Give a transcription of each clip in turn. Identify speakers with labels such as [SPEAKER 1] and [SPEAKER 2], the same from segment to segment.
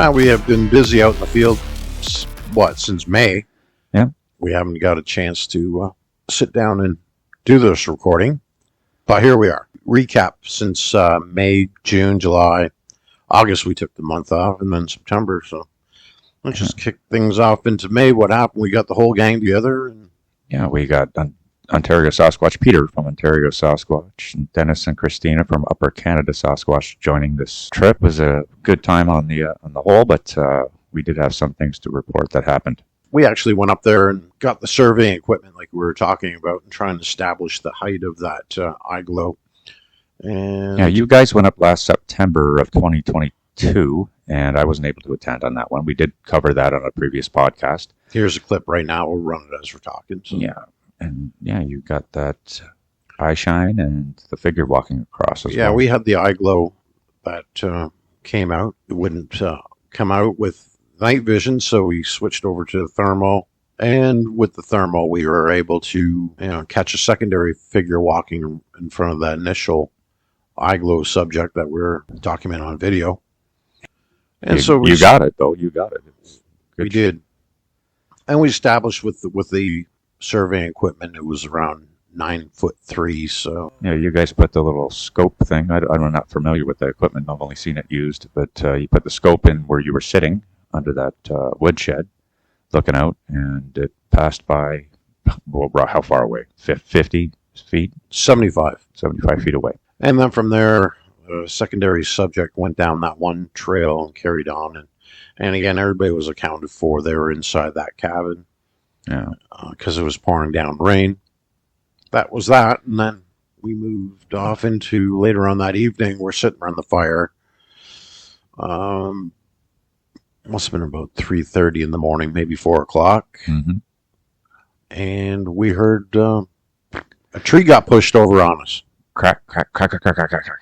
[SPEAKER 1] Well, we have been busy out in the field, since May.
[SPEAKER 2] Yeah.
[SPEAKER 1] We haven't got a chance to sit down and do this recording. But here we are. Recap since May, June, July, August we took the month off, and then September. So let's just kick things off into May. What happened? We got the whole gang together. And
[SPEAKER 2] yeah, we got Ontario Sasquatch, Peter from Ontario Sasquatch, and Dennis and Christina from Upper Canada Sasquatch joining this trip. It was a good time on the whole, but we did have some things to report that happened.
[SPEAKER 1] We actually went up there and got the surveying equipment like we were talking about and trying to establish the height of that eye glow. And
[SPEAKER 2] yeah, you guys went up last September of 2022, and I wasn't able to attend on that one. We did cover that on a previous podcast.
[SPEAKER 1] Here's a clip right now. We'll run it as we're talking. So.
[SPEAKER 2] Yeah, and yeah, you got that eye shine and the figure walking across as well.
[SPEAKER 1] Yeah, we had the eye glow that came out. It wouldn't come out with night vision, so we switched over to the thermal. And with the thermal, we were able to catch a secondary figure walking in front of that initial eye glow subject that we're documenting on video. And so
[SPEAKER 2] you got it, though. You got it.
[SPEAKER 1] We did. And we established with the surveying equipment, it was around 9'3". So
[SPEAKER 2] yeah, you guys put the little scope thing. I'm not familiar with the equipment. I've only seen it used, but you put the scope in where you were sitting under that woodshed, looking out, and it passed by. Well, how far away? 50 feet?
[SPEAKER 1] 75
[SPEAKER 2] feet away.
[SPEAKER 1] And then from there, a secondary subject went down that one trail and carried on. And again, everybody was accounted for. They were inside that cabin.
[SPEAKER 2] Yeah.
[SPEAKER 1] Because it was pouring down rain. That was that. And then we moved off into later on that evening. We're sitting around the fire. Must have been about 3:30 in the morning, maybe 4 o'clock.
[SPEAKER 2] Mm-hmm.
[SPEAKER 1] And we heard a tree got pushed over on us.
[SPEAKER 2] Crack, crack, crack, crack, crack, crack, crack, crack.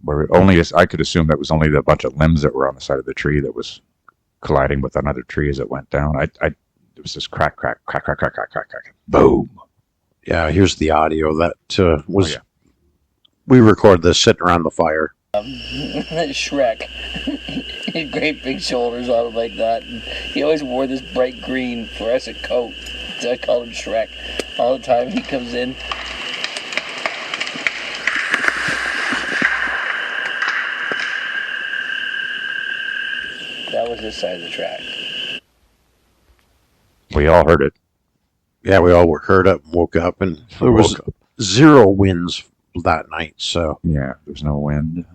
[SPEAKER 2] Where only I could assume that was only the bunch of limbs that were on the side of the tree that was colliding with another tree as it went down. It was just crack, crack, crack, crack, crack, crack, crack, crack, boom.
[SPEAKER 1] Yeah, here's the audio that was.
[SPEAKER 2] Oh, yeah.
[SPEAKER 1] We recorded this sitting around the fire.
[SPEAKER 3] Shrek. He had great big shoulders on him like that. And he always wore this bright green fluorescent coat. So I called him Shrek. All the time he comes in. That was his side of the track.
[SPEAKER 2] We all heard it.
[SPEAKER 1] Yeah, we all were heard up and woke up, and there was zero winds that night. So
[SPEAKER 2] yeah, there's no wind.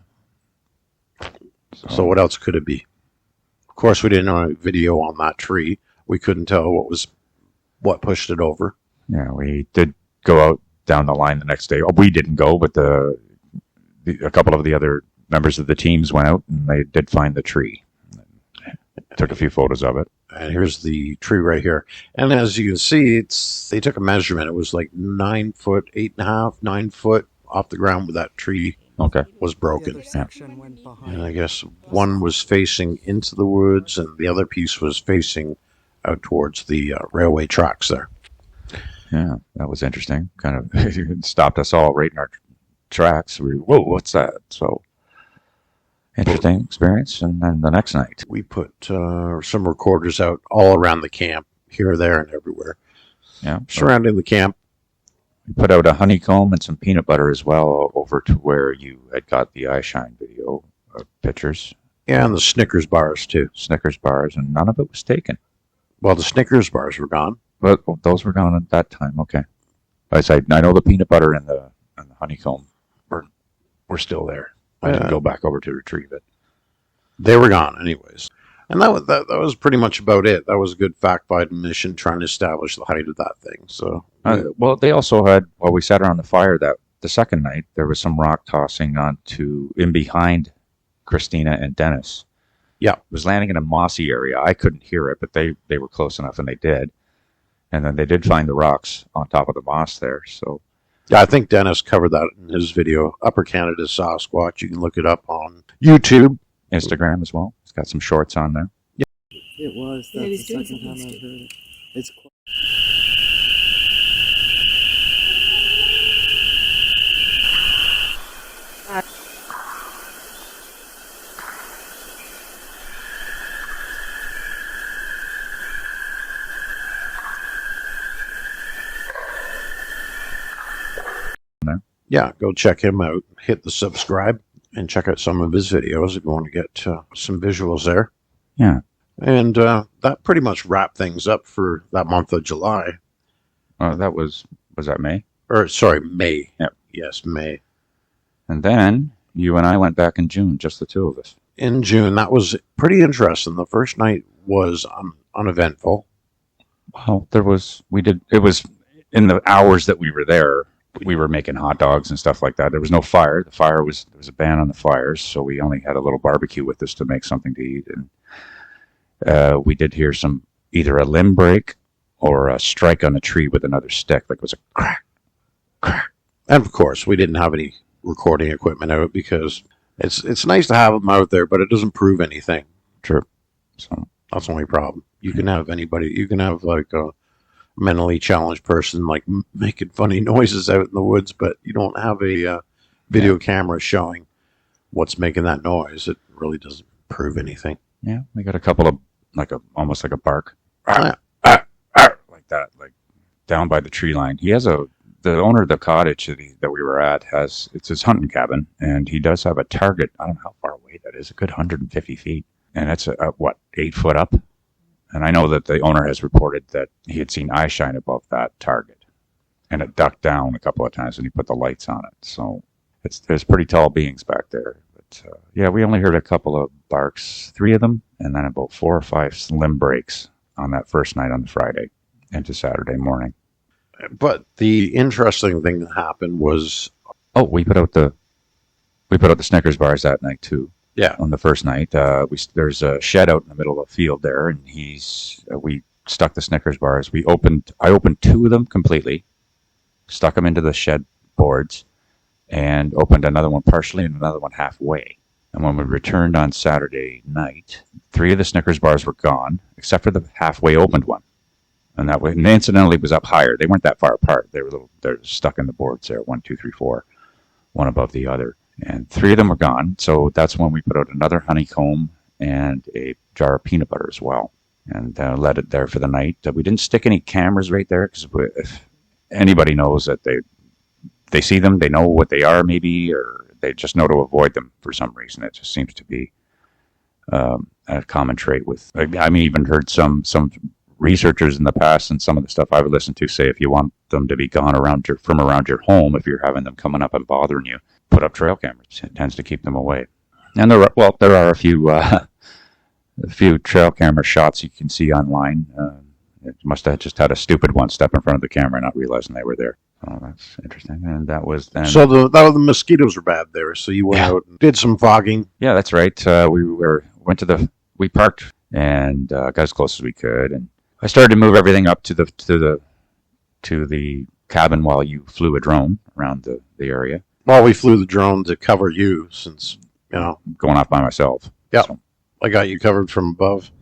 [SPEAKER 1] So what else could it be? Of course, we didn't have a video on that tree. We couldn't tell what pushed it over.
[SPEAKER 2] Yeah, we did go out down the line the next day. Oh, we didn't go, but a couple of the other members of the teams went out, and they did find the tree. Took a few photos of it.
[SPEAKER 1] And here's the tree right here. And as you can see, they took a measurement. It was like 9 foot, 8.5, 9 foot off the ground where that tree was broken.
[SPEAKER 4] Yeah.
[SPEAKER 1] And I guess one was facing into the woods, and the other piece was facing out towards the railway tracks there.
[SPEAKER 2] Yeah, that was interesting. Kind of it stopped us all right in our tracks. Whoa, what's that? So interesting experience. And then the next night,
[SPEAKER 1] we put some recorders out all around the camp, here, there, and everywhere.
[SPEAKER 2] Yeah,
[SPEAKER 1] surrounding the camp.
[SPEAKER 2] We put out a honeycomb and some peanut butter as well over to where you had got the eye shine video pictures.
[SPEAKER 1] Yeah, and the Snickers bars too.
[SPEAKER 2] Snickers bars, and none of it was taken.
[SPEAKER 1] Well, the Snickers bars were gone.
[SPEAKER 2] But those were gone at that time. Okay. I know the peanut butter and the honeycomb were still there. I didn't go back over to retrieve it.
[SPEAKER 1] They were gone anyways. And that was pretty much about it. That was a good fact-finding mission trying to establish the height of that thing. So,
[SPEAKER 2] well, they also had, while we sat around the fire the second night, there was some rock tossing in behind Christina and Dennis.
[SPEAKER 1] Yeah.
[SPEAKER 2] It was landing in a mossy area. I couldn't hear it, but they were close enough, and they did. And then they did find the rocks on top of the moss there. So,
[SPEAKER 1] yeah, I think Dennis covered that in his video, Upper Canada Sasquatch. You can look it up on YouTube.
[SPEAKER 2] Instagram as well. It's got some shorts on there.
[SPEAKER 4] Yeah. It was. That's the second time I've heard it. It's
[SPEAKER 1] Yeah, go check him out. Hit the subscribe and check out some of his videos if you want to get some visuals there.
[SPEAKER 2] Yeah.
[SPEAKER 1] And that pretty much wrapped things up for that month of July.
[SPEAKER 2] That was that May?
[SPEAKER 1] Or, sorry, May.
[SPEAKER 2] Yep.
[SPEAKER 1] Yes, May.
[SPEAKER 2] And then you and I went back in June, just the two of us.
[SPEAKER 1] In June, that was pretty interesting. The first night was uneventful.
[SPEAKER 2] Well, it was in the hours that we were there, we were making hot dogs and stuff like that. There was no fire. There was a ban on the fires, so we only had a little barbecue with us to make something to eat. And we did hear either a limb break or a strike on a tree with another stick. Like it was a crack, crack.
[SPEAKER 1] And of course, we didn't have any recording equipment out because it's nice to have them out there, but it doesn't prove anything.
[SPEAKER 2] True. So
[SPEAKER 1] that's the only problem. You can have like a mentally challenged person like making funny noises out in the woods, but you don't have a video camera showing what's making that noise. It really doesn't prove anything.
[SPEAKER 2] Yeah, we got a couple of almost like a bark,
[SPEAKER 1] Yeah.
[SPEAKER 2] like that, like down by the tree line. He has the owner of the cottage that we were at it's his hunting cabin, and he does have a target. I don't know how far away that is, a good 150 feet, and it's 8 foot up. And I know that the owner has reported that he had seen eye shine above that target, and it ducked down a couple of times when he put the lights on it. So there's pretty tall beings back there. But yeah, we only heard a couple of barks, 3 of them, and then about 4 or 5 limb breaks on that first night on the Friday into Saturday morning.
[SPEAKER 1] But the interesting thing that happened was,
[SPEAKER 2] we put out the Snickers bars that night too.
[SPEAKER 1] Yeah.
[SPEAKER 2] On the first night, there's a shed out in the middle of the field there, and we stuck the Snickers bars. I opened 2 of them completely, stuck them into the shed boards, and opened another one partially and another one halfway. And when we returned on Saturday night, 3 of the Snickers bars were gone, except for the halfway opened one. And that way, and incidentally, was up higher. They weren't that far apart. They're stuck in the boards there, 1, 2, 3, 4, one above the other. And 3 of them were gone. So that's when we put out another honeycomb and a jar of peanut butter as well, and let it there for the night. We didn't stick any cameras right there because if anybody knows that they see them, they know what they are maybe, or they just know to avoid them for some reason. It just seems to be a common trait with. I mean, even heard some researchers in the past and some of the stuff I've listened to say if you want them to be gone from around your home, if you're having them coming up and bothering you, put up trail cameras. It tends to keep them away. And there are a few trail camera shots you can see online. It must have just had a stupid one step in front of the camera, not realizing they were there. Oh, that's interesting. And that was then. So
[SPEAKER 1] the mosquitoes were bad there. So you went out and did some fogging.
[SPEAKER 2] Yeah, that's right. We parked and got as close as we could, and I started to move everything up to the cabin while you flew a drone around the area.
[SPEAKER 1] Well, we flew the drone to cover you since,
[SPEAKER 2] going off by myself.
[SPEAKER 1] Yeah. So. I got you covered from above.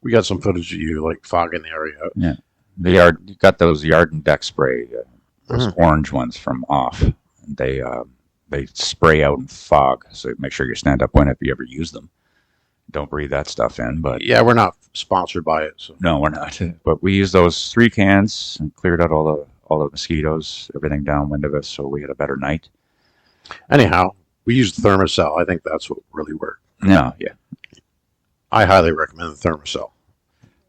[SPEAKER 1] We got some footage of you like fogging the area out.
[SPEAKER 2] Yeah. You got those yard and deck spray, those orange ones from Off. They spray out and fog, so make sure you stand up if you ever use them. Don't breathe that stuff in, but
[SPEAKER 1] yeah, we're not sponsored by it. So.
[SPEAKER 2] No, we're not. But we used those 3 cans and cleared out all the mosquitoes, everything downwind of us, so we had a better night.
[SPEAKER 1] Anyhow, we used Thermacell. I think that's what really worked.
[SPEAKER 2] No, yeah.
[SPEAKER 1] I highly recommend the Thermacell.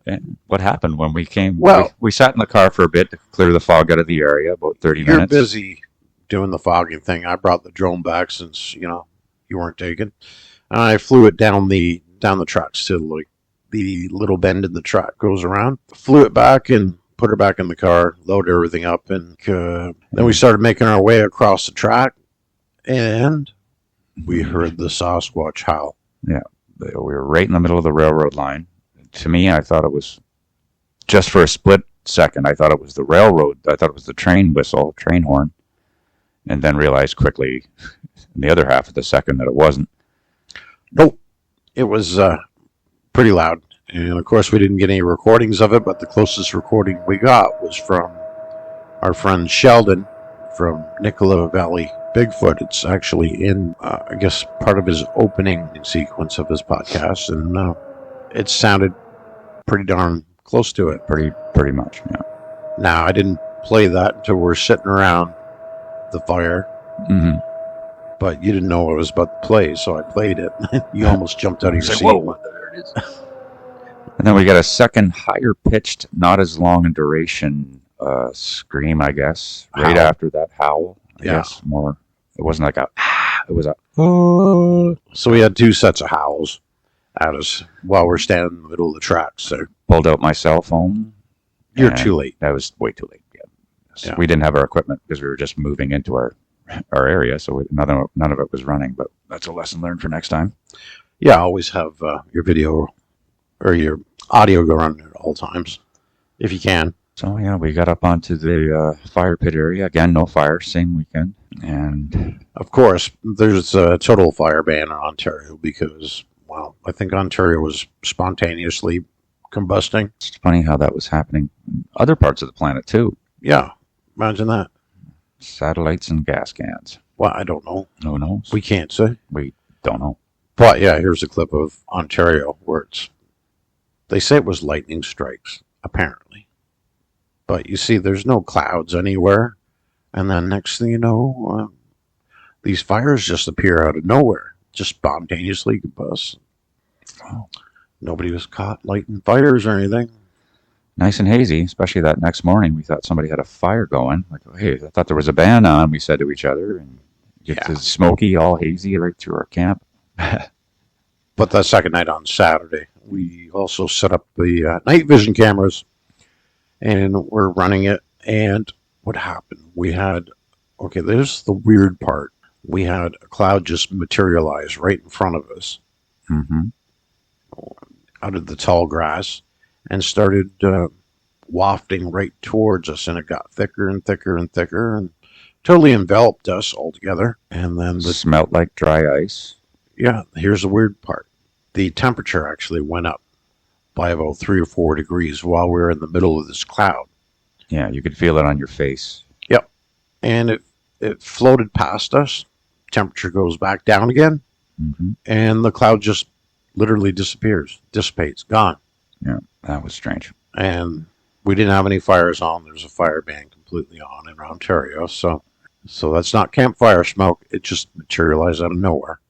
[SPEAKER 2] And what happened when we came? Well, we sat in the car for a bit to clear the fog out of the area, about 30 minutes.
[SPEAKER 1] You're busy doing the fogging thing. I brought the drone back since, you weren't taken. And I flew it down the tracks to like the little bend in the track goes around. Flew it back and put her back in the car, loaded everything up, and then we started making our way across the track, and we heard the Sasquatch howl.
[SPEAKER 2] Yeah, we were right in the middle of the railroad line. To me, I thought it was, just for a split second, I thought it was the railroad. I thought it was the train whistle, train horn, and then realized quickly in the other half of the second that it wasn't.
[SPEAKER 1] Nope. It was pretty loud. And, of course, we didn't get any recordings of it, but the closest recording we got was from our friend Sheldon from Nicola Valley Bigfoot. It's actually in, I guess, part of his opening sequence of his podcast, and it sounded pretty darn close to it.
[SPEAKER 2] Pretty much, yeah.
[SPEAKER 1] Now, I didn't play that until we're sitting around the fire.
[SPEAKER 2] Mm-hmm.
[SPEAKER 1] But you didn't know I was about to play, so I played it. You almost jumped out of your seat.
[SPEAKER 2] Whoa, there it is. And then we got a second higher pitched, not as long in duration scream, I guess. Right after that howl, I guess. More. It wasn't like a. It was a. Oh.
[SPEAKER 1] So we had 2 sets of howls at us while we're standing in the middle of the track. So
[SPEAKER 2] pulled out my cell phone.
[SPEAKER 1] You're too late.
[SPEAKER 2] That was way too late. Yeah. So we didn't have our equipment because we were just moving into our area, so none of it was running. But that's a lesson learned for next time.
[SPEAKER 1] Yeah, always have your video or your audio go on at all times if you can.
[SPEAKER 2] So yeah, we got up onto the fire pit area again. No fire, same weekend, and
[SPEAKER 1] of course there's a total fire ban in Ontario because, well, I think Ontario was spontaneously combusting.
[SPEAKER 2] It's funny how that was happening in other parts of the planet too.
[SPEAKER 1] Yeah, imagine that.
[SPEAKER 2] Satellites and gas cans.
[SPEAKER 1] Well, I don't know.
[SPEAKER 2] No one knows.
[SPEAKER 1] We can't say.
[SPEAKER 2] We don't know.
[SPEAKER 1] But yeah, here's a clip of Ontario where they say it was lightning strikes, apparently. But you see, there's no clouds anywhere. And then next thing you know, these fires just appear out of nowhere. Just spontaneously combust.
[SPEAKER 2] Oh.
[SPEAKER 1] Nobody was caught lighting fires or anything.
[SPEAKER 2] Nice and hazy, especially that next morning. We thought somebody had a fire going. Like, hey, I thought there was a ban on, we said to each other. And it's smoky, all hazy right through our camp.
[SPEAKER 1] But that second night on Saturday, we also set up the night vision cameras. And we're running it. And what happened? We had, okay, there's the weird part. We had a cloud just materialize right in front of us.
[SPEAKER 2] Mm-hmm.
[SPEAKER 1] Out of the tall grass. And started wafting right towards us, and it got thicker and thicker and thicker, and totally enveloped us altogether. And then
[SPEAKER 2] smelled like dry ice.
[SPEAKER 1] Yeah, here's the weird part: the temperature actually went up by about 3 or 4 degrees while we were in the middle of this cloud.
[SPEAKER 2] Yeah, you could feel it on your face.
[SPEAKER 1] Yep, and it floated past us. Temperature goes back down again, and the cloud just literally dissipates, gone.
[SPEAKER 2] Yeah, that was strange.
[SPEAKER 1] And we didn't have any fires on. There's a fire ban completely on in Ontario. So that's not campfire smoke. It just materialized out of nowhere.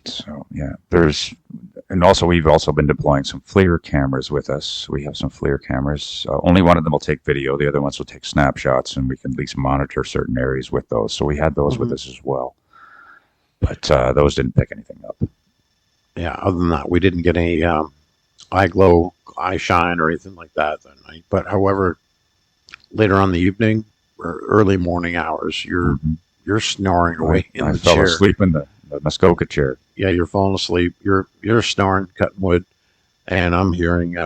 [SPEAKER 2] So, yeah. We've also been deploying some FLIR cameras with us. We have some FLIR cameras. Only one of them will take video. The other ones will take snapshots, and we can at least monitor certain areas with those. So we had those with us as well. But those didn't pick anything up.
[SPEAKER 1] Yeah, other than that, we didn't get any eye glow, eye shine, or anything like that night. But however, later on in the evening or early morning hours, you're snoring away in the chair. I fell
[SPEAKER 2] asleep in the Muskoka chair.
[SPEAKER 1] Yeah, you're falling asleep. You're snoring, cutting wood, and I'm hearing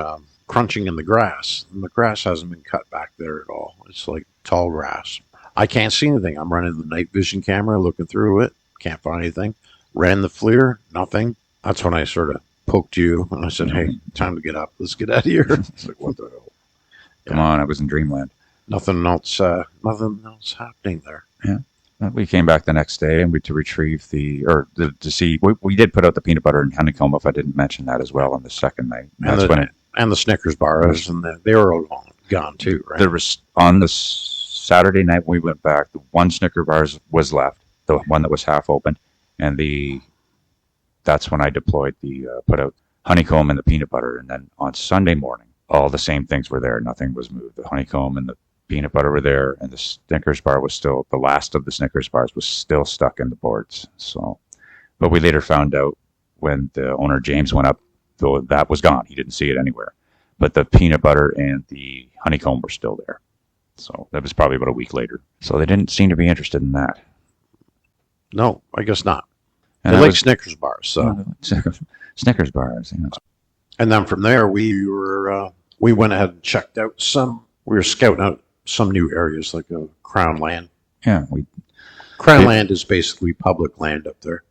[SPEAKER 1] crunching in the grass. And the grass hasn't been cut back there at all. It's like tall grass. I can't see anything. I'm running the night vision camera, looking through it. Can't find anything. Ran the FLIR, nothing. That's when I sort of poked you, and I said, hey, time to get up. Let's get out of here. It's like, what the hell?
[SPEAKER 2] Come on, I was in dreamland.
[SPEAKER 1] Nothing else happening there.
[SPEAKER 2] Yeah. We came back the next day and to retrieve to see, we did put out the peanut butter and honeycomb, if I didn't mention that as well on the second night.
[SPEAKER 1] And the Snickers bars, and they were all gone too, right?
[SPEAKER 2] There was, on the Saturday night when we went back, the one Snicker bars was left, the one that was half open, and that's when I deployed put out honeycomb and the peanut butter. And then on Sunday morning, all the same things were there. Nothing was moved. The honeycomb and the peanut butter were there, and the Snickers bar was still, the last of the Snickers bars was still stuck in the boards. So, but we later found out when the owner, James, went up, though, that was gone. He didn't see it anywhere. But the peanut butter and the honeycomb were still there. So that was probably about a week later. So they didn't seem to be interested in that.
[SPEAKER 1] No, I guess not.
[SPEAKER 2] And
[SPEAKER 1] they like Snickers bars, so
[SPEAKER 2] Snickers bars. You know.
[SPEAKER 1] And then from there, we went ahead and checked out we were scouting out some new areas like Crown Land.
[SPEAKER 2] Yeah,
[SPEAKER 1] Crown Land is basically public land up there.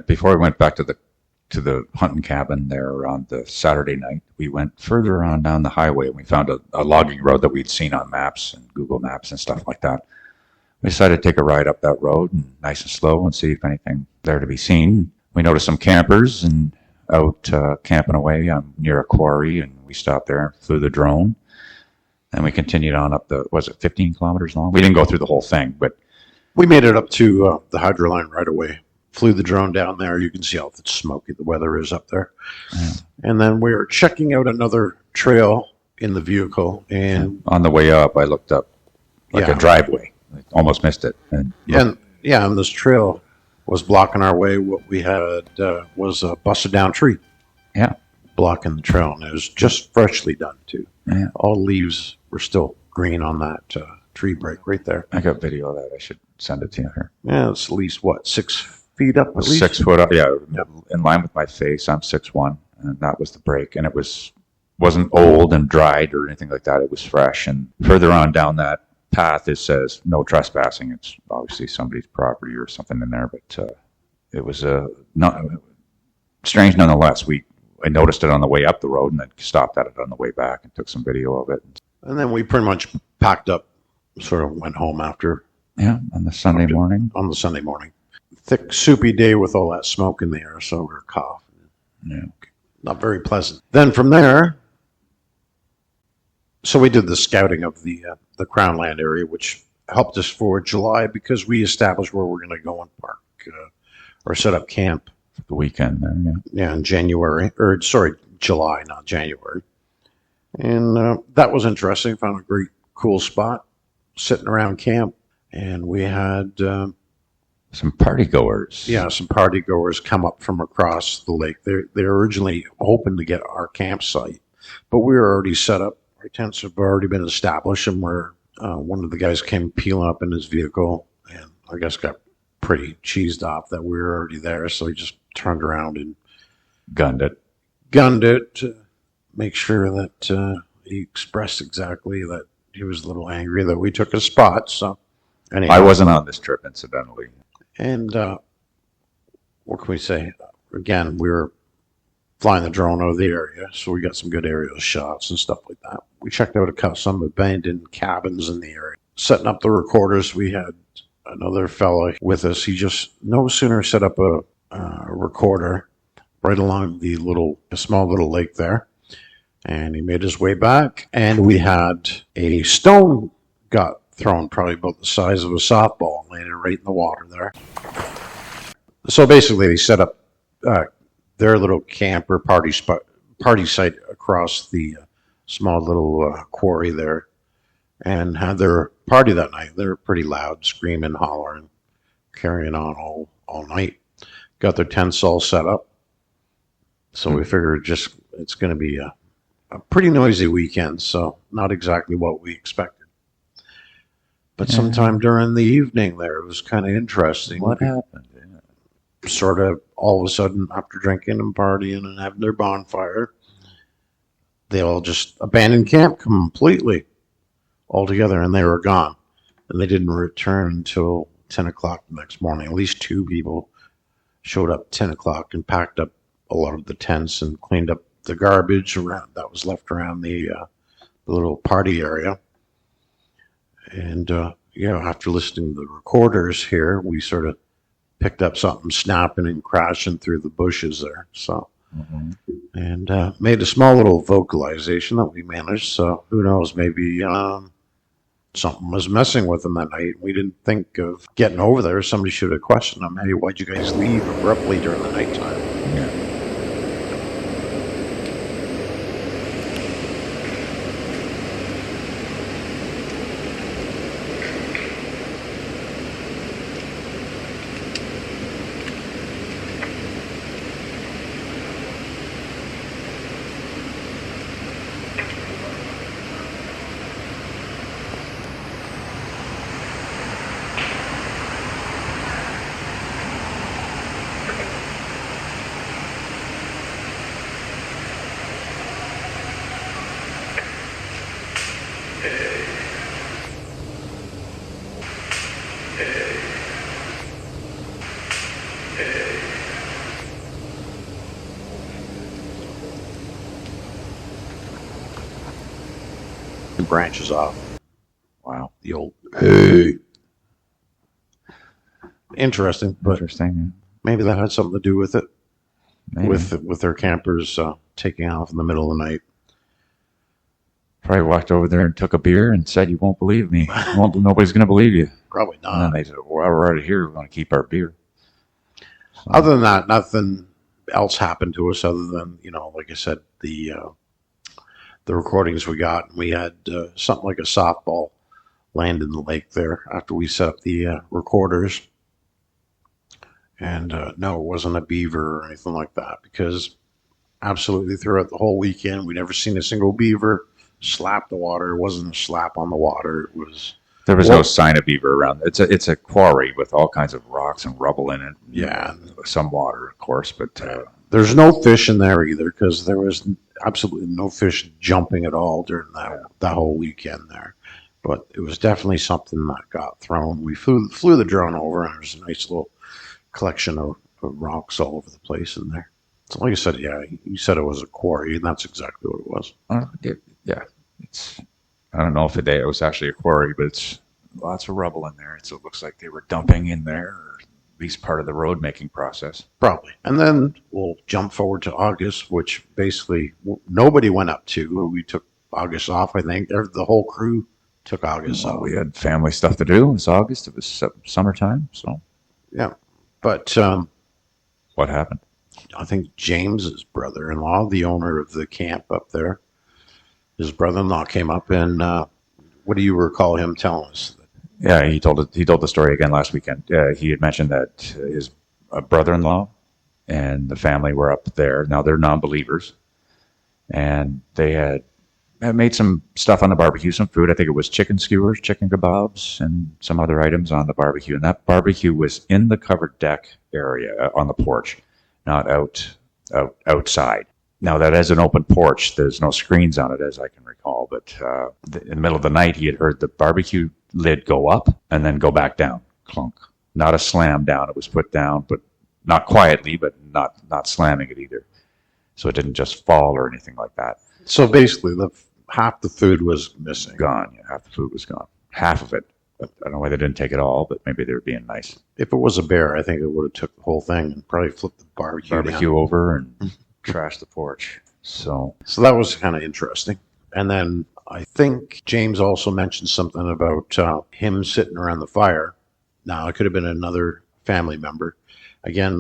[SPEAKER 2] Before we went back to the hunting cabin there on the Saturday night. We went further on down the highway, and we found a logging road that we'd seen on maps and Google Maps and stuff like that. We decided to take a ride up that road, and nice and slow, and see if anything there to be seen. We noticed some campers and out camping away near a quarry, and we stopped there and flew the drone. And we continued on up 15 kilometers long? We didn't go through the whole thing, but
[SPEAKER 1] We made it up to the hydro line right away. Flew the drone down there. You can see how smoky the weather is up there.
[SPEAKER 2] Yeah.
[SPEAKER 1] And then we were checking out another trail in the vehicle. And
[SPEAKER 2] on the way up, I looked up like a driveway. I almost missed it. And
[SPEAKER 1] this trail was blocking our way. What we had was a busted down tree.
[SPEAKER 2] Yeah.
[SPEAKER 1] Blocking the trail. And it was just freshly done, too.
[SPEAKER 2] Yeah.
[SPEAKER 1] All the leaves were still green on that tree break right there.
[SPEAKER 2] I got video of that. I should send it to you here.
[SPEAKER 1] Yeah, it's at least, 6 feet up at least?
[SPEAKER 2] 6 foot up, yeah.
[SPEAKER 1] Yep.
[SPEAKER 2] In line with my face. I'm 6'1", and that was the break. And it wasn't old and dried or anything like that. It was fresh. And further on down that path, it says no trespassing. It's obviously somebody's property or something in there, but it was not strange nonetheless. I noticed it on the way up the road and then stopped at it on the way back and took some video of it.
[SPEAKER 1] And then we pretty much packed up, sort of went home after.
[SPEAKER 2] Yeah, on the Sunday morning.
[SPEAKER 1] On the Sunday morning. Thick, soupy day with all that smoke in the air, so we were coughing.
[SPEAKER 2] Yeah.
[SPEAKER 1] Not very pleasant. Then from there, so we did the scouting of the Crown Land area, which helped us for July because we established where we're going to go and park or set up camp.
[SPEAKER 2] The weekend there, yeah.
[SPEAKER 1] Yeah, in July, not January. And that was interesting. Found a great, cool spot, sitting around camp. And we had
[SPEAKER 2] some party goers.
[SPEAKER 1] Yeah, some party goers come up from across the lake. They're originally hoping to get our campsite, but we were already set up. Our tents have already been established, and one of the guys came peeling up in his vehicle, and I guess got pretty cheesed off that we were already there. So he just turned around and
[SPEAKER 2] gunned it
[SPEAKER 1] to make sure that he expressed exactly that he was a little angry that we took a spot. So anyhow,
[SPEAKER 2] I wasn't on this trip, incidentally.
[SPEAKER 1] And what can we say? Again, we were flying the drone over the area, so we got some good aerial shots and stuff like that. We checked out some abandoned cabins in the area. Setting up the recorders, we had another fellow with us. He just no sooner set up a recorder right along the small little lake there, and he made his way back, and we had a stone got thrown probably about the size of a softball and landed right in the water there. So basically they set up their little camper party site across the small little quarry there and had their party that night. They were pretty loud, screaming, hollering, carrying on all night. Got their tents all set up. So we figured it's going to be a pretty noisy weekend, so not exactly what we expected. But sometime during the evening there, it was kind of interesting.
[SPEAKER 2] What happened? Yeah.
[SPEAKER 1] Sort of all of a sudden, after drinking and partying and having their bonfire, they all just abandoned camp completely altogether, and they were gone. And they didn't return until 10 o'clock the next morning. At least 2 people showed up at 10 o'clock and packed up a lot of the tents and cleaned up the garbage that was left around the little party area. And, after listening to the recorders here, we sort of picked up something snapping and crashing through the bushes there. So, and made a small little vocalization that we managed. So who knows, maybe something was messing with them that night. We didn't think of getting over there. Somebody should have questioned them. Hey, why'd you guys leave abruptly during the nighttime?
[SPEAKER 2] Yeah.
[SPEAKER 1] Branches off.
[SPEAKER 2] Wow.
[SPEAKER 1] The old hey. Interesting, but maybe that had something to do with it. Maybe. With their campers taking off in the middle of the night.
[SPEAKER 2] Probably walked over there and took a beer and said, "You won't believe me. Nobody's going to believe you."
[SPEAKER 1] probably
[SPEAKER 2] And then
[SPEAKER 1] not.
[SPEAKER 2] they said, well, we're already here. We want to keep our beer. So,
[SPEAKER 1] Other than that, nothing else happened to us other than, like I said, the recordings we got. We had something like a softball land in the lake there after we set up the recorders. And no, it wasn't a beaver or anything like that, because absolutely throughout the whole weekend, we never seen a single beaver slap the water. It wasn't a slap on the water. It was
[SPEAKER 2] there was no sign of beaver around. It's a quarry with all kinds of rocks and rubble in it.
[SPEAKER 1] Yeah.
[SPEAKER 2] Some water, of course, but
[SPEAKER 1] there's no fish in there either, because there was absolutely no fish jumping at all during that whole weekend there. But it was definitely something that got thrown. We flew the drone over, and there's a nice little collection of rocks all over the place in there. So like I said, yeah, you said it was a quarry, and that's exactly what it was.
[SPEAKER 2] yeah, it's. I don't know if it was actually a quarry, but it's lots of rubble in there. So it looks like they were dumping in there, or at least part of the road making process.
[SPEAKER 1] Probably. And then we'll jump forward to August, which basically nobody went up to. We took August off, I think. The whole crew took August off.
[SPEAKER 2] We had family stuff to do. It was August. It was summertime. So
[SPEAKER 1] yeah. But
[SPEAKER 2] what happened?
[SPEAKER 1] I think James's brother-in-law, the owner of the camp up there, his brother-in-law came up, and what do you recall him telling us?
[SPEAKER 2] Yeah, he told the story again last weekend. He had mentioned that his brother-in-law and the family were up there. Now they're non-believers, and they had made some stuff on the barbecue, some food. I think it was chicken skewers, chicken kebabs, and some other items on the barbecue. And that barbecue was in the covered deck area on the porch, not outside. Now, that is an open porch. There's no screens on it, as I can recall. But in the middle of the night, he had heard the barbecue lid go up and then go back down. Clunk. Not a slam down. It was put down, but not quietly, but not slamming it either. So it didn't just fall or anything like that.
[SPEAKER 1] So basically, half the food was missing.
[SPEAKER 2] Gone. Yeah, half the food was gone. Half of it. But I don't know why they didn't take it all, but maybe they were being nice.
[SPEAKER 1] If it was a bear, I think it would have took the whole thing and probably flipped the barbecue
[SPEAKER 2] over and trashed the porch. So
[SPEAKER 1] that was kind of interesting. And then I think James also mentioned something about him sitting around the fire. Now, it could have been another family member. Again,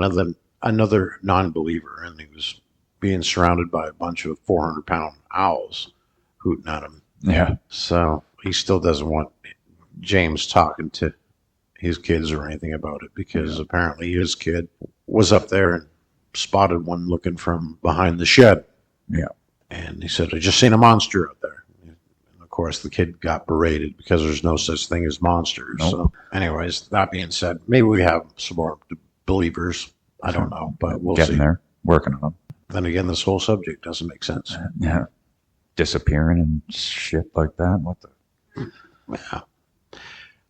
[SPEAKER 1] another non-believer, and he was being surrounded by a bunch of 400-pound owls hooting at him.
[SPEAKER 2] Yeah.
[SPEAKER 1] So he still doesn't want James talking to his kids or anything about it, because apparently his kid was up there and spotted one looking from behind the shed.
[SPEAKER 2] Yeah.
[SPEAKER 1] And he said, I just seen a monster out there. And of course, the kid got berated because there's no such thing as monsters.
[SPEAKER 2] Nope.
[SPEAKER 1] So anyways, that being said, maybe we have some more believers. I don't know, but we'll
[SPEAKER 2] Getting
[SPEAKER 1] see.
[SPEAKER 2] there, working on them.
[SPEAKER 1] Then again, this whole subject doesn't make sense.
[SPEAKER 2] Yeah. Disappearing and shit like that. What the?
[SPEAKER 1] Yeah.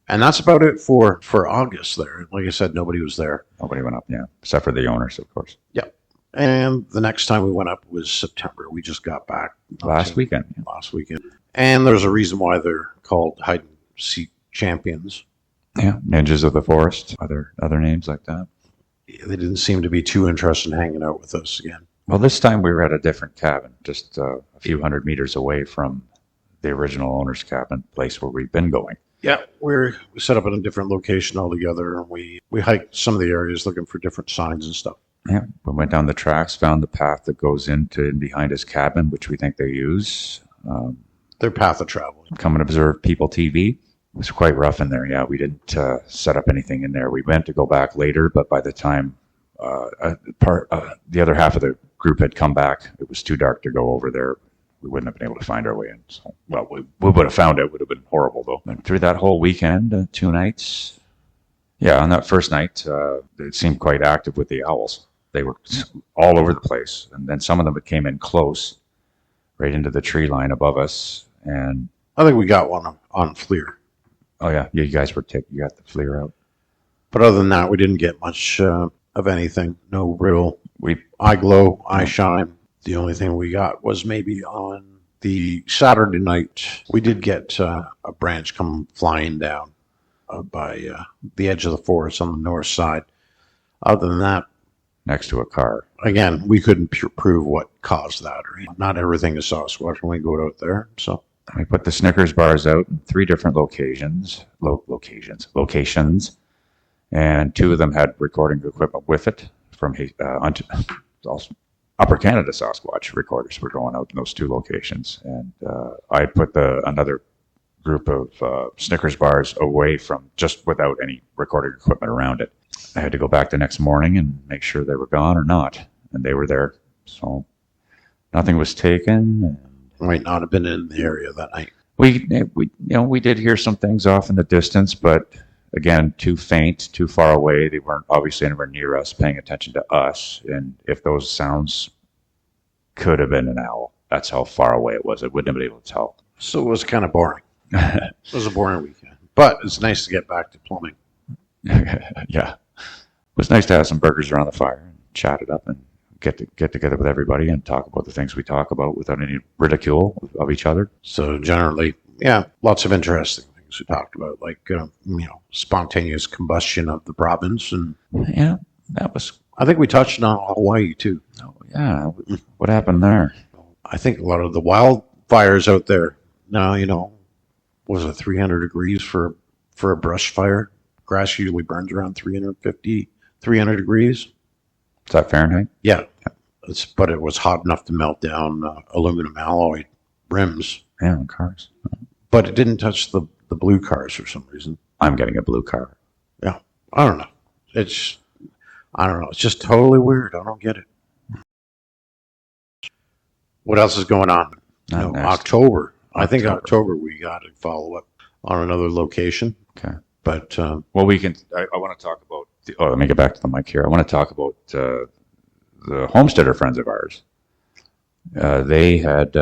[SPEAKER 1] And that's about it for August there. Like I said, nobody was there.
[SPEAKER 2] Nobody went up, yeah, except for the owners, of course.
[SPEAKER 1] Yeah. And the next time we went up was September. We just got back.
[SPEAKER 2] Last weekend.
[SPEAKER 1] Last weekend. And there's a reason why they're called hide and seek champions.
[SPEAKER 2] Yeah, ninjas of the forest, other names like that.
[SPEAKER 1] They didn't seem to be too interested in hanging out with us again.
[SPEAKER 2] Well, this time we were at a different cabin, just a few hundred meters away from the original owner's cabin, place where we've been going.
[SPEAKER 1] Yeah, we set up in a different location altogether. We hiked some of the areas looking for different signs and stuff.
[SPEAKER 2] Yeah, we went down the tracks, found the path that goes into and behind his cabin, which we think they use.
[SPEAKER 1] Their path of travel.
[SPEAKER 2] Come and observe People TV. It was quite rough in there. Yeah, we didn't set up anything in there. We meant to go back later, but by the time the other half of the group had come back, it was too dark to go over there. We wouldn't have been able to find our way in. So, well, we would have found it. It would have been horrible, though. And through that whole weekend, 2 nights. Yeah, on that first night, it seemed quite active with the owls. They were all over the place. And then some of them came in close, right into the tree line above us. And
[SPEAKER 1] I think we got one on FLIR.
[SPEAKER 2] oh, yeah, you guys were you got the FLIR out.
[SPEAKER 1] But other than that, we didn't get much of anything. No real eye glow, eye shine. The only thing we got was maybe on the Saturday night, we did get a branch come flying down by the edge of the forest on the north side. Other than that,
[SPEAKER 2] next to a car.
[SPEAKER 1] Again, we couldn't prove what caused that. Right? Not everything is Sasquatch when we go out there. So
[SPEAKER 2] We put the Snickers bars out in 3 different locations, and 2 of them had recording equipment with it from also Upper Canada Sasquatch recorders were going out in those 2 locations. And I put another group of Snickers bars away from just without any recording equipment around it. I had to go back the next morning and make sure they were gone or not, and they were there. So nothing was taken.
[SPEAKER 1] Might not have been in the area that night.
[SPEAKER 2] We did hear some things off in the distance, but again, too faint, too far away. They weren't obviously anywhere near us, paying attention to us. And if those sounds could have been an owl, that's how far away it was. I wouldn't have been able to tell.
[SPEAKER 1] So it was kind of boring. It was a boring weekend, but it's nice to get back to plumbing.
[SPEAKER 2] Yeah, it was nice to have some burgers around the fire and chat it up and get together with everybody and talk about the things we talk about without any ridicule of each other.
[SPEAKER 1] So generally, yeah, lots of interesting things we talked about, like spontaneous combustion of the province, and
[SPEAKER 2] yeah, that was.
[SPEAKER 1] I think we touched on Hawaii too.
[SPEAKER 2] Oh yeah, what happened there?
[SPEAKER 1] I think a lot of the wildfires out there now, was it 300 degrees for a brush fire? Grass usually burns around 350, 300 degrees.
[SPEAKER 2] Is that Fahrenheit?
[SPEAKER 1] Yeah. But it was hot enough to melt down aluminum alloy rims.
[SPEAKER 2] Yeah, on cars.
[SPEAKER 1] But it didn't touch the blue cars for some reason.
[SPEAKER 2] I'm getting a blue car.
[SPEAKER 1] Yeah. I don't know. It's just totally weird. I don't get it. What else is going on? October. I think October we got to follow up on another location.
[SPEAKER 2] Okay.
[SPEAKER 1] But
[SPEAKER 2] well, we can. I want to talk about. Let me get back to the mic here. I want to talk about the homesteader friends of ours. They had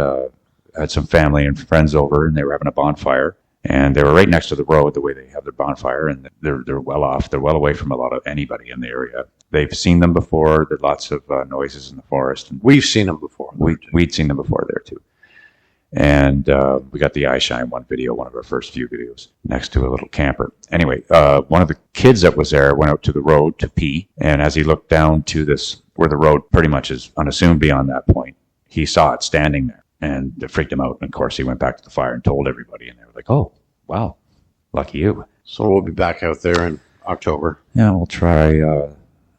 [SPEAKER 2] some family and friends over, and they were having a bonfire. And they were right next to the road, the way they have their bonfire, and they're well off. They're well away from a lot of anybody in the area. They've seen them before. There's lots of noises in the forest. And
[SPEAKER 1] we've seen them before.
[SPEAKER 2] We'd seen them before there too. And we got the eye shine one video, one of our first few videos, next to a little camper. Anyway, one of the kids that was there went out to the road to pee, and as he looked down to this, where the road pretty much is unassumed beyond that point, he saw it standing there, and it freaked him out. And of course, he went back to the fire and told everybody, and they were like, "Oh, wow, lucky you."
[SPEAKER 1] So we'll be back out there in October.
[SPEAKER 2] Yeah, we'll try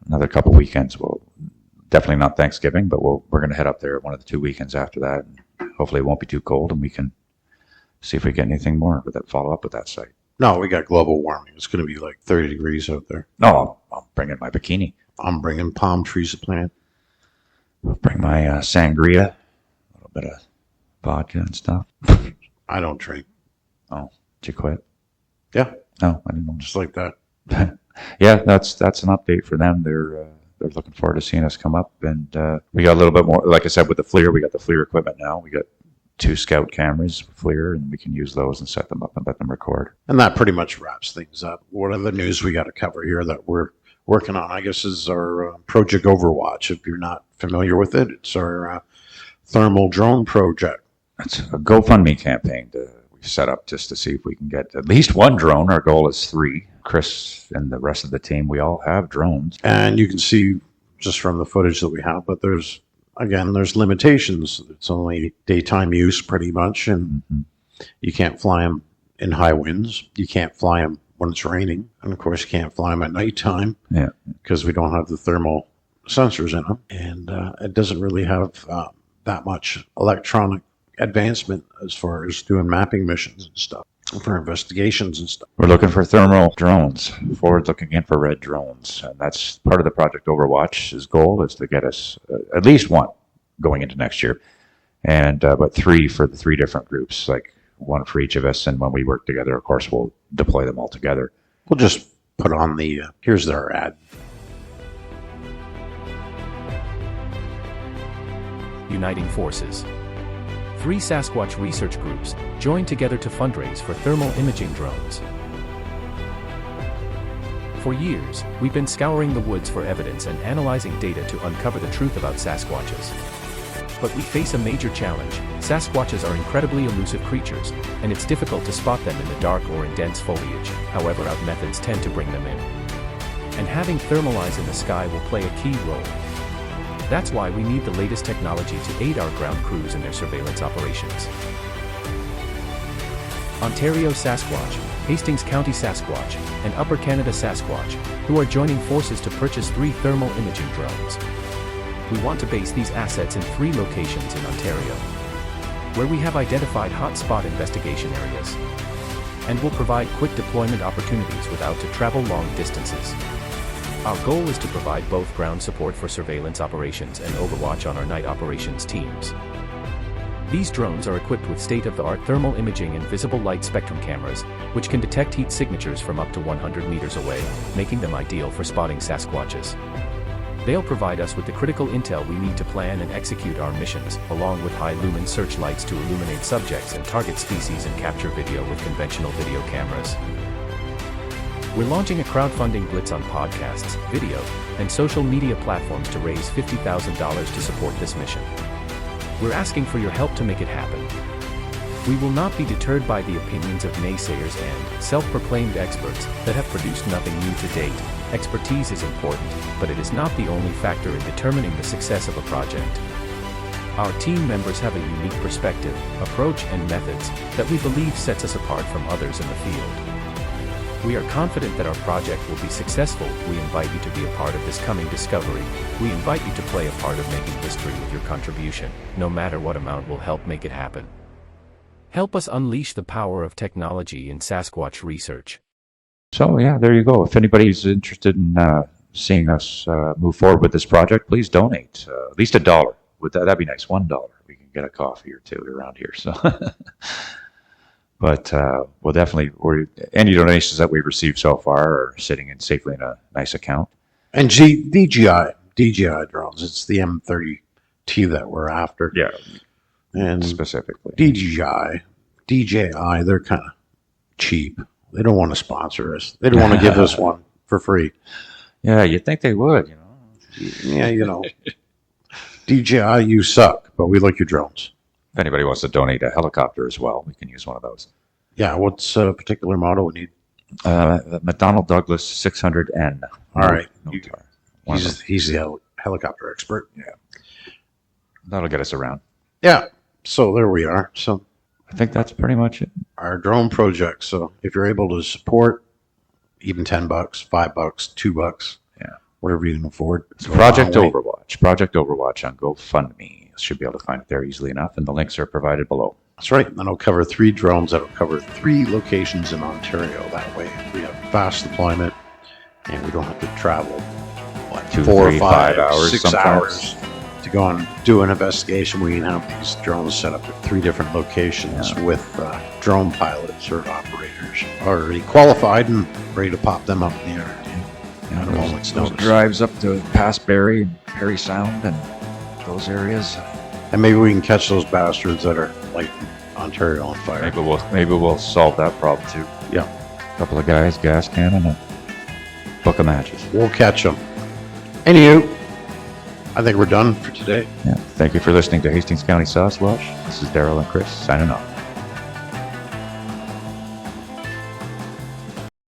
[SPEAKER 2] another couple weekends. Well, definitely not Thanksgiving, but we're going to head up there one of the 2 weekends after that. Hopefully it won't be too cold, and we can see if we get anything more with that follow up with that site.
[SPEAKER 1] No, we got global warming. It's going to be like 30 degrees out there.
[SPEAKER 2] No, I'm bringing my bikini.
[SPEAKER 1] I'm bringing palm trees to plant.
[SPEAKER 2] I'll bring my sangria, a little bit of vodka and stuff.
[SPEAKER 1] I don't drink.
[SPEAKER 2] Oh, did you quit?
[SPEAKER 1] Yeah.
[SPEAKER 2] No, I didn't know.
[SPEAKER 1] Just like that.
[SPEAKER 2] Yeah, that's an update for them. They're looking forward to seeing us come up, and we got a little bit more. Like I said, with the FLIR, we got the FLIR equipment now. We got 2 Scout cameras for FLIR, and we can use those and set them up and let them record.
[SPEAKER 1] And that pretty much wraps things up. What other news we got to cover here that we're working on? I guess is our Project Overwatch. If you're not familiar with it, it's our thermal drone project.
[SPEAKER 2] It's a GoFundMe campaign we've set up just to see if we can get at least 1 drone. Our goal is 3. Chris and the rest of the team, we all have drones.
[SPEAKER 1] And you can see just from the footage that we have, but there's limitations. It's only daytime use pretty much, and you can't fly them in high winds. You can't fly them when it's raining. And of course, you can't fly them at nighttime because we don't have the thermal sensors in them. And it doesn't really have that much electronic advancement as far as doing mapping missions and stuff for investigations and stuff.
[SPEAKER 2] We're looking for thermal drones, forward-looking infrared drones, and that's part of the Project Overwatch's goal is to get us at least 1 going into next year, and but 3 for the 3 different groups, like 1 for each of us. And when we work together, of course, we'll deploy them all together.
[SPEAKER 1] We'll just put on the here's their ad.
[SPEAKER 5] Uniting forces. 3 Sasquatch research groups joined together to fundraise for thermal imaging drones. For years, we've been scouring the woods for evidence and analyzing data to uncover the truth about Sasquatches. But we face a major challenge. Sasquatches are incredibly elusive creatures, and it's difficult to spot them in the dark or in dense foliage. However, our methods tend to bring them in. And having thermal eyes in the sky will play a key role. That's why we need the latest technology to aid our ground crews in their surveillance operations. Ontario Sasquatch, Hastings County Sasquatch, and Upper Canada Sasquatch, who are joining forces to purchase 3 thermal imaging drones. We want to base these assets in 3 locations in Ontario, where we have identified hotspot investigation areas, and will provide quick deployment opportunities without to travel long distances. Our goal is to provide both ground support for surveillance operations and overwatch on our night operations teams. These drones are equipped with state-of-the-art thermal imaging and visible light spectrum cameras, which can detect heat signatures from up to 100 meters away, making them ideal for spotting Sasquatches. They'll provide us with the critical intel we need to plan and execute our missions, along with high-lumen searchlights to illuminate subjects and target species and capture video with conventional video cameras. We're launching a crowdfunding blitz on podcasts, video, and social media platforms to raise $50,000 to support this mission. We're asking for your help to make it happen. We will not be deterred by the opinions of naysayers and self-proclaimed experts that have produced nothing new to date. Expertise is important, but it is not the only factor in determining the success of a project. Our team members have a unique perspective, approach, and methods that we believe sets us apart from others in the field. We are confident that our project will be successful. We invite you to be a part of this coming discovery. We invite you to play a part of making history with your contribution. No matter what amount will help make it happen. Help us unleash the power of technology in Sasquatch research.
[SPEAKER 2] So yeah, there you go. If anybody's interested in seeing us move forward with this project, please donate at least $1. That'd be nice. $1. We can get a coffee or 2 around here. So. But we'll definitely, any donations that we've received so far are sitting in safely in a nice account.
[SPEAKER 1] And DJI drones. It's the M30T that we're after.
[SPEAKER 2] Yeah,
[SPEAKER 1] and
[SPEAKER 2] specifically.
[SPEAKER 1] DJI, they're kind of cheap. They don't want to sponsor us. They don't want to give us one for free.
[SPEAKER 2] Yeah, you'd think they would, you know.
[SPEAKER 1] Yeah, you know. DJI, you suck, but we like your drones.
[SPEAKER 2] If anybody wants to donate a helicopter as well, we can use one of those.
[SPEAKER 1] Yeah, what's a particular model we need?
[SPEAKER 2] The McDonnell Douglas 600N.
[SPEAKER 1] All right.
[SPEAKER 2] He's
[SPEAKER 1] the helicopter expert.
[SPEAKER 2] Yeah. That'll get us around.
[SPEAKER 1] Yeah. So there we are. So
[SPEAKER 2] I think that's pretty much it.
[SPEAKER 1] Our drone project. So if you're able to support, even $10, $5, $2,
[SPEAKER 2] yeah,
[SPEAKER 1] whatever you can afford.
[SPEAKER 2] It's Project Overwatch. Project Overwatch on GoFundMe. Should be able to find it there easily enough, and the links are provided below.
[SPEAKER 1] That's right. And that'll cover 3 drones. That'll cover 3 locations in Ontario. That way we have fast deployment, and we don't have to travel,
[SPEAKER 2] 2,
[SPEAKER 1] 4
[SPEAKER 2] 3,
[SPEAKER 1] or 5
[SPEAKER 2] hours,
[SPEAKER 1] 6
[SPEAKER 2] sometimes.
[SPEAKER 1] hours to go and do an investigation. We can have these drones set up at 3 different locations with drone pilots or operators already qualified and ready to pop them up in the air.
[SPEAKER 2] Yeah, those drives up to past Barrie and Perry Sound and those areas.
[SPEAKER 1] And maybe we can catch those bastards that are lighting Ontario on fire.
[SPEAKER 2] Maybe we'll solve that problem too.
[SPEAKER 1] Yeah.
[SPEAKER 2] A couple of guys, gas cannon, and book of matches.
[SPEAKER 1] We'll catch them. Anywho, I think we're done for today.
[SPEAKER 2] Yeah. Thank you for listening to Hastings County Sasquatch. This is Daryl and Chris signing off.